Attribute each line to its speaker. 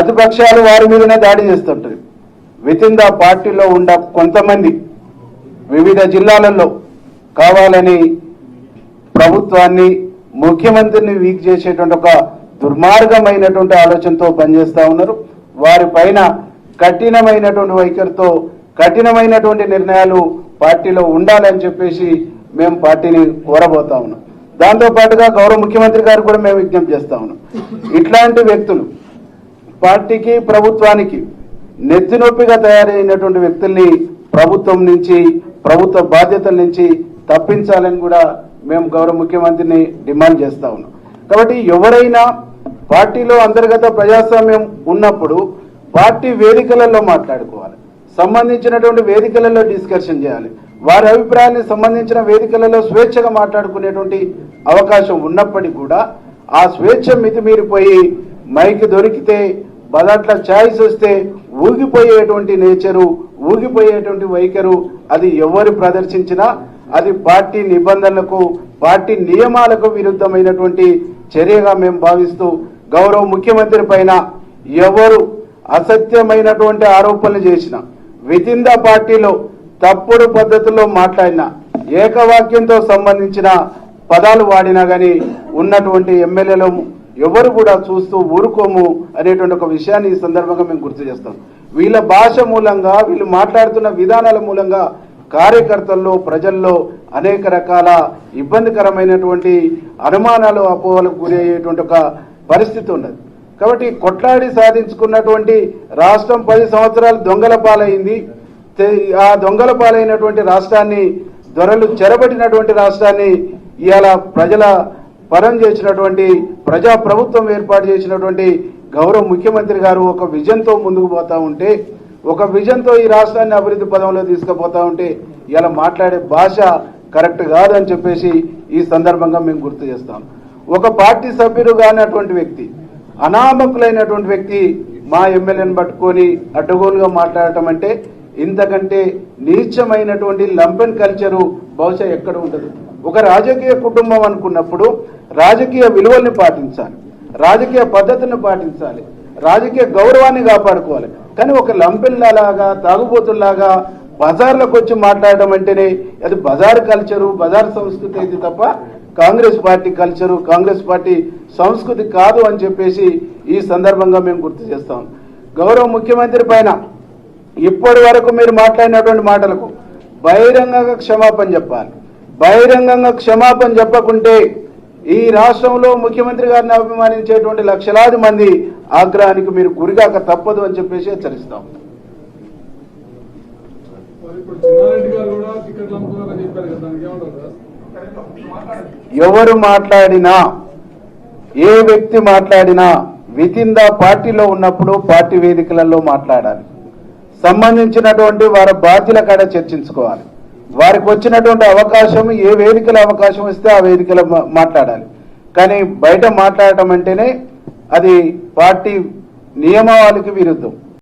Speaker 1: ప్రతిపక్షాలు వారి మీదనే దాడి చేస్తుంటారు. వితిన్ ద పార్టీలో ఉన్న కొంతమంది వివిధ జిల్లాలలో కావాలని ప్రభుత్వాన్ని ముఖ్యమంత్రిని వీక్ చేసేటువంటి ఒక దుర్మార్గమైనటువంటి ఆలోచనతో పనిచేస్తూ ఉన్నారు. వారి పైన కఠినమైనటువంటి వైఖరితో కఠినమైనటువంటి నిర్ణయాలు పార్టీలో ఉండాలని చెప్పేసి మేము పార్టీని కోరబోతా ఉన్నాం. దాంతోపాటుగా గౌరవ ముఖ్యమంత్రి గారు కూడా మేము విజ్ఞప్తి చేస్తా ఉన్నాం. ఇట్లాంటి వ్యక్తులు పార్టీకి ప్రభుత్వానికి నెత్తినొప్పిగా తయారైనటువంటి వ్యక్తుల్ని ప్రభుత్వం నుంచి ప్రభుత్వ బాధ్యతల నుంచి తప్పించాలని కూడా మేము గౌరవ ముఖ్యమంత్రిని డిమాండ్ చేస్తా ఉన్నాం. కాబట్టి ఎవరైనా పార్టీలో అంతర్గత ప్రజాస్వామ్యం ఉన్నప్పుడు పార్టీ వేదికలలో మాట్లాడుకోవాలి, సంబంధించినటువంటి వేదికలలో డిస్కషన్ చేయాలి. వారి అభిప్రాయానికి సంబంధించిన వేదికలలో స్వేచ్ఛగా మాట్లాడుకునేటువంటి అవకాశం ఉన్నప్పటికీ కూడా ఆ స్వేచ్ఛ మితిమీరిపోయి మైకి దొరికితే బదాట్ల ఛాయిస్ వస్తే ఊగిపోయేటువంటి నేచరు, ఊగిపోయేటువంటి వైఖరు అది ఎవరు ప్రదర్శించినా అది పార్టీ నిబంధనలకు పార్టీ నియమాలకు విరుద్ధమైనటువంటి చర్యగా మేము భావిస్తూ గౌరవ ముఖ్యమంత్రి పైన ఎవరు అసత్యమైనటువంటి ఆరోపణలు చేసినా వితిన్ ద పార్టీలో తప్పుడు పద్ధతుల్లో మాట్లాడినా ఏకవాక్యంతో సంబంధించిన పదాలు వాడినా కానీ ఉన్నటువంటి ఎమ్మెల్యేలు ఎవరు కూడా చూస్తూ ఊరుకోము అనేటువంటి ఒక విషయాన్ని ఈ సందర్భంగా మేము గుర్తు చేస్తాం. వీళ్ళ భాష మూలంగా వీళ్ళు మాట్లాడుతున్న విధానాల మూలంగా కార్యకర్తల్లో ప్రజల్లో అనేక రకాల ఇబ్బందికరమైనటువంటి అనుమానాలు అపోహలకు గురి అయ్యేటువంటి ఒక పరిస్థితి ఉన్నది. కాబట్టి కొట్లాడి సాధించుకున్నటువంటి రాష్ట్రం 10 సంవత్సరాలు దొంగల పాలైంది. ఆ దొంగల పాలైనటువంటి రాష్ట్రాన్ని దొరలు చెరబట్టినటువంటి రాష్ట్రాన్ని ఇవాళ ప్రజల పరం చేసినటువంటి ప్రజా ప్రభుత్వం ఏర్పాటు చేసినటువంటి గౌరవ ముఖ్యమంత్రి గారు ఒక విజన్తో ముందుకు పోతా ఉంటే, ఒక విజన్తో ఈ రాష్ట్రాన్ని అభివృద్ధి పదంలో తీసుకుపోతా ఉంటే ఇలా మాట్లాడే భాష కరెక్ట్ కాదని చెప్పేసి ఈ సందర్భంగా మేము గుర్తు చేస్తాం. ఒక పార్టీ సభ్యుడు కానటువంటి వ్యక్తి, అనామకులైనటువంటి వ్యక్తి మా ఎమ్మెల్యేని పట్టుకొని అడ్డగోలుగా మాట్లాడటం అంటే ఇంతకంటే నీచమైనటువంటి లంపెన్ కల్చరు బహుశా ఎక్కడ ఉంటుంది. ఒక రాజకీయ కుటుంబం అనుకున్నప్పుడు రాజకీయ విలువల్ని పాటించాలి, రాజకీయ పద్ధతిని పాటించాలి, రాజకీయ గౌరవాన్ని కాపాడుకోవాలి. కానీ ఒక లంపెన్లాగా తాగుబోతుల్లాగా బజార్లకు వచ్చి మాట్లాడడం అంటేనే అది బజార్ కల్చరు, బజార్ సంస్కృతి అయితే తప్ప Congress party culture, Congress party సంస్కృతి కాదు అని చెప్పేసి ఈ సందర్భంగా మేము గుర్తు చేస్తాం. గౌరవ ముఖ్యమంత్రి పైన ఇప్పటి వరకు మీరు మాట్లాడినటువంటి మాటలకు బహిరంగంగా క్షమాపణ చెప్పాలి. బహిరంగంగా క్షమాపణ చెప్పకుంటే ఈ రాష్ట్రంలో ముఖ్యమంత్రి గారిని అభిమానించేటువంటి లక్షలాది మంది ఆగ్రహానికి మీరు గురిగాక తప్పదు అని చెప్పేసి హెచ్చరిస్తాం. ఎవరు మాట్లాడినా, ఏ వ్యక్తి మాట్లాడినా వితిన్ ద పార్టీలో ఉన్నప్పుడు పార్టీ వేదికలలో మాట్లాడాలి. సంబంధించినటువంటి వారి బాధ్యుల కాడ చర్చించుకోవాలి. వారికి వచ్చినటువంటి అవకాశం, ఏ వేదికలో అవకాశం ఇస్తే ఆ వేదికలో మాట్లాడాలి. కానీ బయట మాట్లాడటం అంటేనే అది పార్టీ నియమావళికి విరుద్ధం.